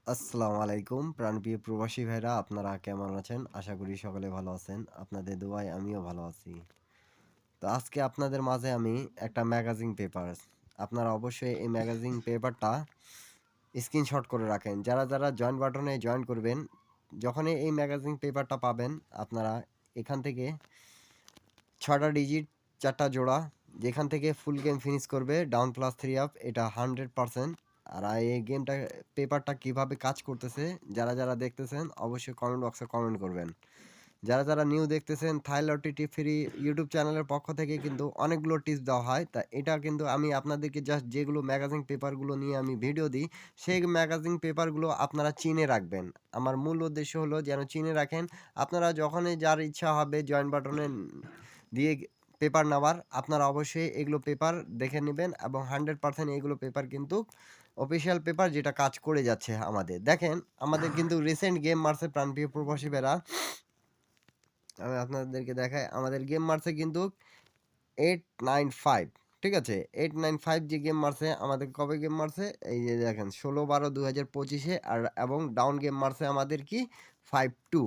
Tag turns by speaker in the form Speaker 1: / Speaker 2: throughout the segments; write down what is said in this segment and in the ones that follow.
Speaker 1: আসসালামু আলাইকুম প্রাণপ্রিয় প্রবাসী ভাইরা, আপনারা কেমন আছেন? আশা করি সকলে ভালো আছেন। আপনাদের দোয়ায় আমিও ভালো আছি। তো আজকে আপনাদের মাঝে আমি একটা ম্যাগাজিন পেপার, আপনারা অবশ্যই এই ম্যাগাজিন পেপারটা স্ক্রিনশট করে রাখেন। যারা জয়েন বাটনে জয়েন করবেন, যখনই এই ম্যাগাজিন পেপারটা পাবেন, আপনারা এখান থেকে ৬টা ডিজিট ৪টা জোড়া, যেখান থেকে ফুল গেম ফিনিশ করবে ডাউন প্লাস 3 আপ, এটা 100%। আর এই গেমটা পেপারটা কিভাবে কাজ করতেছে, যারা দেখতেছেন অবশ্যই কমেন্ট বক্সে কমেন্ট করবেন। যারা নিউ দেখতেছেন, থাইল্যান্ড টিপস ফ্রি ইউটিউব চ্যানেলের পক্ষ থেকে কিন্তু অনেকগুলো টিপস দেওয়া হয়। তা এটা কিন্তু আমি আপনাদেরকে জাস্ট যেগুলো ম্যাগাজিন পেপারগুলো নিয়ে আমি ভিডিও দিই, সেই ম্যাগাজিন পেপারগুলো আপনারা চিনে রাখবেন। আমার মূল উদ্দেশ্য হলো যেন চিনে রাখেন। আপনারা যখনই যার ইচ্ছা হবে জয়েন বাটনে দিয়ে পেপার নেওয়ার, আপনারা অবশ্যই এগুলো পেপার দেখে নেবেন এবং 100% এগুলো পেপার কিন্তু অফিসিয়াল পেপার, যেটা কাজ করে যাচ্ছে আমাদের। দেখেন, আমাদের কিন্তু রিসেন্ট গেম মারছে প্রাণপ্রিয় প্রবাসী বেরা। আমি আপনাদেরকে দেখাই, আমাদের গেম মারছে কিন্তু 895। ঠিক আছে, 895 যে গেম মারছে আমাদের, কবে গেম মারছে? এই যে দেখেন, 16/12/2025-এ। আর এবং ডাউন গেম মারছে আমাদের কি 52।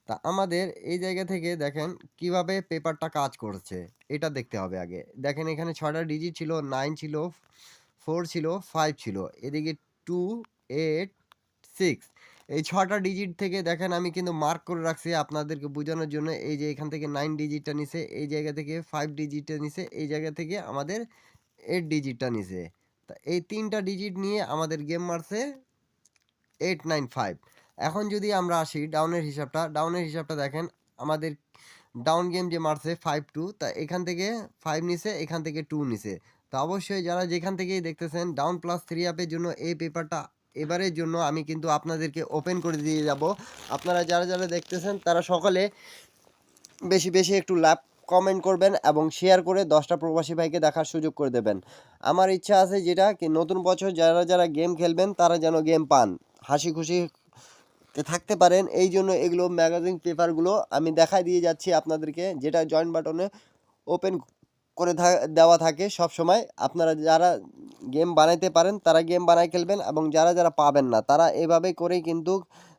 Speaker 1: তা আমাদের এই জায়গা থেকে দেখেন কিভাবে পেপারটা কাজ করছে, এটা দেখতে হবে আগে। দেখেন এখানে 6টা ডিজিট ছিল, 9 ছিল, 4 ছিল, 5 ছিল, এদিকে 2, 8, 6। এই 6টা ডিজিট থেকে দেখেন আমি কিন্তু মার্ক করে রাখছি আপনাদেরকে বোঝানোর জন্য। এই যে এখান থেকে 9 ডিজিটটা নিছে, এই জায়গা থেকে 5 ডিজিটটা নিছে, এই জায়গা থেকে আমাদের 8 ডিজিটটা নিছে। তা এই 3টা ডিজিট নিয়ে আমাদের গেম মারছে 895। এখন যদি আমরা আসি ডাউনের হিসাবটা দেখেন। আমাদের ডাউন গেম যে মারছে 52, তা এখান থেকে 5 নিছে, এখান থেকে 2 নিছে। তা অবশ্যই যারা যেখান থেকেই দেখতেছেন, ডাউন প্লাস 3 আপের জন্য এই পেপারটা এবারের জন্য আমি কিন্তু আপনাদেরকে ওপেন করে দিয়ে যাব। আপনারা যারা দেখতেছেন তারা সকলে বেশি বেশি একটু লাভ কমেন্ট করবেন এবং শেয়ার করে 10টা প্রবাসী ভাইকে দেখার সুযোগ করে দেবেন। আমার ইচ্ছা আছে যেটা কি, নতুন বছর যারা গেম খেলবেন তারা যেন গেম পান, হাসি খুশি থাকতে পারেন। এই জন্য এগুলো ম্যাগাজিন পেপারগুলো আমি দেখাই দিয়ে যাচ্ছি আপনাদেরকে, যেটা জয়েন বাটনে ওপেন করে দেওয়া থাকে সব সময়। আপনারা যারা গেম বানাইতে পারেন তারা গেম বানাই খেলবেন, এবং যারা পাবেন না তারা এভাবে করেই কিন্তু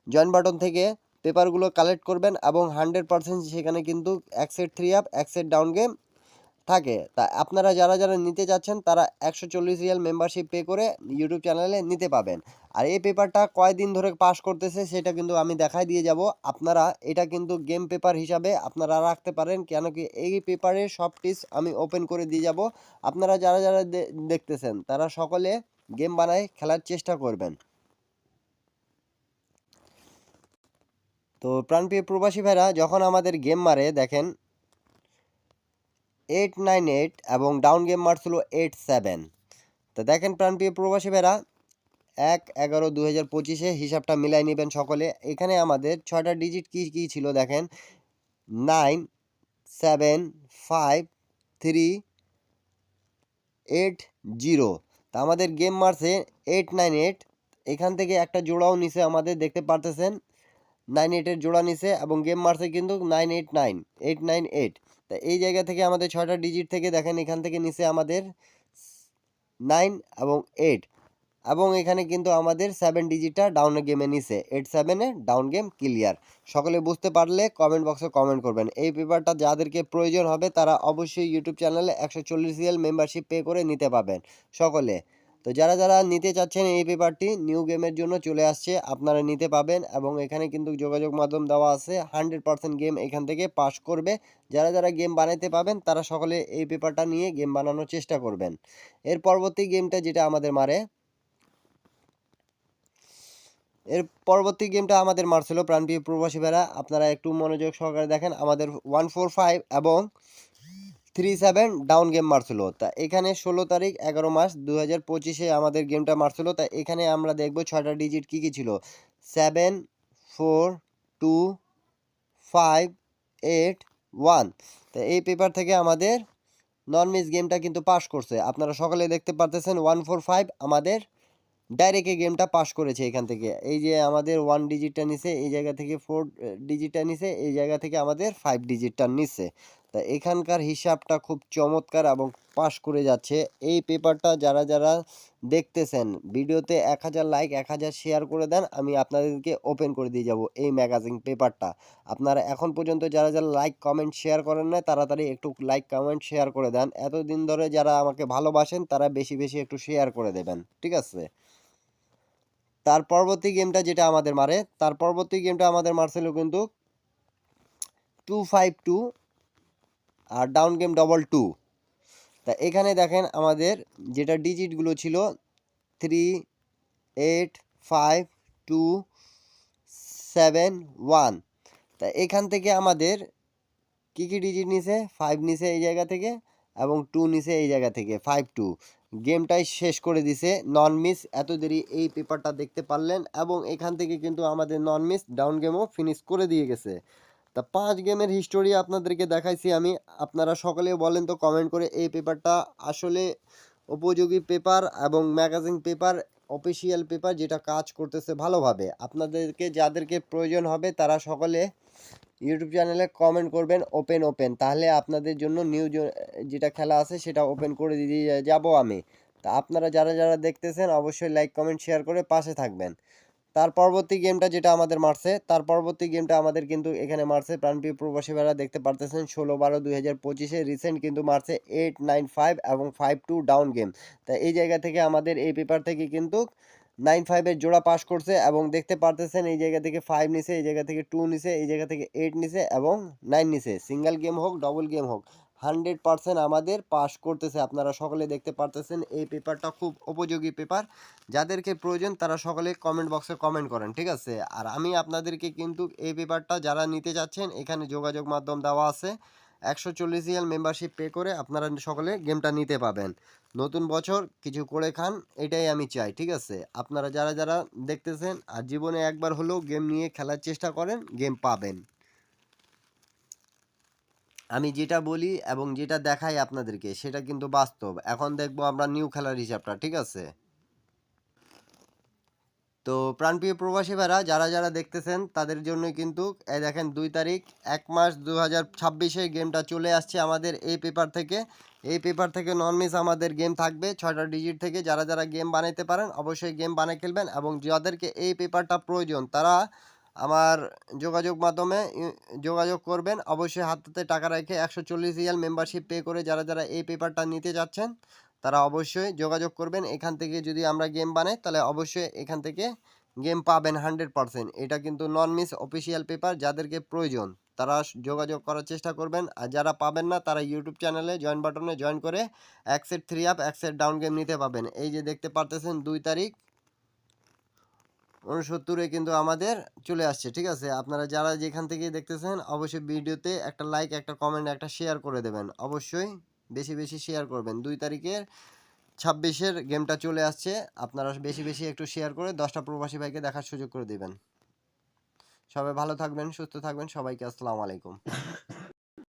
Speaker 1: জয়েন বাটন থেকে পেপারগুলো কালেক্ট করবেন, এবং 100% সেখানে কিন্তু এক সেট 3 আপ, এক সেট ডাউন গেম থাকে। তা আপনারা যারা নিতে চাচ্ছেন তারা 140 রিয়াল মেম্বারশিপ পে করে ইউটিউব চ্যানেলে নিতে পাবেন। আর এই পেপারটা কয়দিন ধরে পাস করতেছে সেটা কিন্তু আমি দেখাই দিয়ে যাব। আপনারা এটা কিন্তু গেম পেপার হিসাবে আপনারা রাখতে পারেন, কেন কি এই পেপারের সব টিপস আমি ওপেন করে দিয়ে যাব। আপনারা যারা দেখতেছেন তারা সকলে গেম বানায় খেলার চেষ্টা করবেন। তো প্রাণপ্রিয় প্রবাসী ভাইরা যখন আমাদের গেম মারে দেখেন 898, এবং ডাউন গেম মারছিল 87। তো দেখেন প্রাণপ্রিয় প্রবাসী ভাইরা, 1/11/2025-এ হিসাবটা মিলাই নেবেন সকলে। এখানে আমাদের 6টা ডিজিট কি ছিল দেখেন, 9, 7, 5, 3, 8, 0। তা আমাদের গেম মারছে 898। এখান থেকে একটা জোড়াও নিছে, আমাদের দেখতে পারতেছেন 98-এর জোড়া নিছে, এবং গেম মারছে কিন্তু 989, 898। তা এই জায়গা থেকে আমাদের 6টা ডিজিট থেকে দেখেন এখান থেকে নিছে আমাদের 9 এবং 8, এবং এখানে কিন্তু আমাদের 7 ডিজিটটা ডাউন গেমে নিছে, 87-এ ডাউন গেম ক্লিয়ার। সকলে বুঝতে পারলে কমেন্ট বক্সে কমেন্ট করবেন। এই পেপারটা যাদেরকে প্রয়োজন হবে তারা অবশ্যই ইউটিউব চ্যানেলে 140 রিয়াল মেম্বারশিপ পে করে নিতে পাবেন সকলে। তো যারা নিতে চাচ্ছেন এই পেপারটি, নিউ গেমের জন্য চলে আসছে, আপনারা নিতে পাবেন। এবং এখানে কিন্তু যোগাযোগ মাধ্যম দেওয়া আছে, 100% গেম এখান থেকে পাস করবে। যারা গেম বানাইতে পাবেন তারা সকলে এই পেপারটা নিয়ে গেম বানানোর চেষ্টা করবেন। এর পরবর্তী গেমটা যেটা আমাদের মারে, এর পরবর্তী গেমটা আমাদের মারছিল প্রাণপ্রিয় প্রবাসী ভাইরা, আপনারা একটু মনোযোগ সহকারে দেখেন। আমাদের 145 এবং 37 ডাউন গেম মারছিল। তা এখানে 16 তারিখ 11 মাস 2025-এ আমাদের গেমটা মারছিল। তা এখানে আমরা দেখব 6টা ডিজিট কি ছিল, 7, 4, 2, 5, 8, 1। তা এই পেপার থেকে আমাদের নন মিস গেমটা কিন্তু পাস করছে। আপনারা সকলে দেখতে পারতেছেন 145 আমাদের ডাইরেক্ট এই গেমটা পাস করেছে। এখান থেকে এই যে আমাদের 1 ডিজিটটা নিছে, এই জায়গা থেকে 4 ডিজিটটা নিছে, এই জায়গা থেকে আমাদের 5 ডিজিটটা নিচ্ছে। তা এখানকার হিসাবটা খুব চমৎকার এবং পাস করে যাচ্ছে। এই পেপারটা যারা যারা দেখতেছেন ভিডিওতে 1000 লাইক 1000 শেয়ার করে দেন, আমি আপনাদেরকে ওপেন করে দিয়ে যাব এই ম্যাগাজিন পেপারটা। আপনারা এখন পর্যন্ত যারা যারা লাইক কমেন্ট শেয়ার করেন না, তাড়াতাড়ি একটু লাইক কমেন্ট শেয়ার করে দেন। এতদিন ধরে যারা আমাকে ভালোবাসেন তারা বেশি বেশি একটু শেয়ার করে দেবেন, ঠিক আছে? তার পরবর্তী গেমটা যেটা আমাদের মারে, তার পরবর্তী গেমটা আমাদের মারছিল কিন্তু 252 আর ডাউন গেম ডবল 2। তা এখানে দেখেন আমাদের যেটা ডিজিটগুলো ছিল 3 8 5 2 7 1। তা এখান থেকে আমাদের কী কী ডিজিট নিছে, 5 নিছে এই জায়গা থেকে এবং 2 নিছে এই জায়গা থেকে, 5 2। গেমটাই শেষ করে দিছে নন মিস। এত দেরি এই পেপারটা দেখতে পারলেন এবং এখান থেকে কিন্তু আমাদের নন মিস ডাউন গেমও ফিনিশ করে দিয়ে গেছে। তা 5 গেমের হিস্টোরি আপনাদেরকে দেখাইছি আমি। আপনারা সকলে বলেন তো কমেন্ট করে এই পেপারটা আসলে উপযোগী পেপার এবং ম্যাগাজিন পেপার, অফিসিয়াল পেপার যেটা কাজ করতেছে ভালোভাবে। আপনাদেরকে যাদেরকে প্রয়োজন হবে তারা সকলে ইউটিউব চ্যানেলে কমেন্ট করবেন ওপেন, তাহলে আপনাদের জন্য নিউজ যেটা খেলা আছে সেটা ওপেন করে দিয়ে যাব আমি। তা আপনারা যারা যারা দেখতেছেন অবশ্যই লাইক কমেন্ট শেয়ার করে পাশে থাকবেন। তার পরবর্তী গেমটা যেটা আমাদের মারছে, তার পরবর্তী গেমটা আমাদের কিন্তু এখানে মারছে প্রাণপ্রিয় প্রবাসী ভাইরা দেখতে পারতেছেন 16/12/2025 রিসেন্ট কিন্তু মারছে 895 এবং 52 ডাউন গেম। তা এই জায়গা থেকে আমাদের এই পেপার থেকে কিন্তু 95 এর জোড়া পাস করছে এবং দেখতে পারতেছেন এই জায়গা থেকে 5 নিছে, এই জায়গা থেকে 2 নিছে, এই জায়গা থেকে 8 নিছে এবং 9 নিছে। সিঙ্গেল গেম হোক ডবল গেম হোক 100% আমাদের পাস করতেছে। আপনারা সকলে দেখতে পারতেছেন এই পেপারটা খুব উপযোগী পেপার। যাদেরকে প্রয়োজন তারা সকলে কমেন্ট বক্সে কমেন্ট করেন, ঠিক আছে? আর আমি আপনাদেরকে কিন্তু এই পেপারটা যারা নিতে যাচ্ছেন এখানে যোগাযোগ মাধ্যম দেওয়া আছে। 140 রিয়াল মেম্বারশিপ পে করে আপনারা সকলে গেমটা নিতে পাবেন। নতুন বছর কিছু করে খান, এটাই আমি চাই, ঠিক আছে? আপনারা যারা যারা দেখতেছেন আর জীবনে একবার হলেও গেম নিয়ে খেলার চেষ্টা করেন, গেম পাবেন। আমি যেটা বলি এবং যেটা দেখাই আপনাদেরকে সেটা কিন্তু বাস্তব। এখন দেখবো আমরা নিউ খেলার হিসাবটা, ঠিক আছে? তো প্রাণপ্রিয় প্রবাসী ভাইরা যারা যারা দেখতেছেন তাদের জন্য কিন্তু এই দেখেন 2 তারিখ 1 মাস 2026 গেমটা চলে আসছে আমাদের এই পেপার থেকে। এই পেপার থেকে নন মিস আমাদের গেম থাকবে 6টা ডিজিট থেকে। যারা যারা গেম বানাইতে পারেন অবশ্যই গেম বানিয়ে খেলবেন এবং যাদেরকে এই পেপারটা প্রয়োজন তারা আমার যোগাযোগ মাধ্যমে যোগাযোগ করবেন। অবশ্যই হাতে টাকা রেখে 140 রিয়াল মেম্বারশিপ পে করে যারা যারা এই পেপারটা নিতে যাচ্ছেন তারা অবশ্যই যোগাযোগ করবেন। এখান থেকে যদি আমরা গেম বানাই তাহলে অবশ্যই এখান থেকে গেম পাবেন 100%। এটা কিন্তু নন মিস অফিসিয়াল পেপার। যাদেরকে প্রয়োজন তারা যোগাযোগ করার চেষ্টা করবেন। আর যারা পাবেন না তারা ইউটিউব চ্যানেলে জয়েন বাটনে জয়েন করে এক সেট 3 আপ এক সেট ডাউন গেম নিতে পাবেন। এই যে দেখতে পারতেছেন 2 তারিখ 69 কিন্তু আমাদের চলে আসছে, ঠিক আছে? আপনারা যারা যেখান থেকে দেখতেছেন অবশ্যই ভিডিওতে একটা লাইক একটা কমেন্ট একটা শেয়ার করে দেবেন। অবশ্যই বেশি বেশি শেয়ার করবেন। 2 তারিখের 26 গেমটা চলে আসছে। আপনারা বেশি বেশি একটু শেয়ার করে 10টা প্রবাসী ভাইকে দেখার সুযোগ করে দিবেন। সবাই ভালো থাকবেন, সুস্থ থাকবেন। সবাইকে আসসালামু আলাইকুম।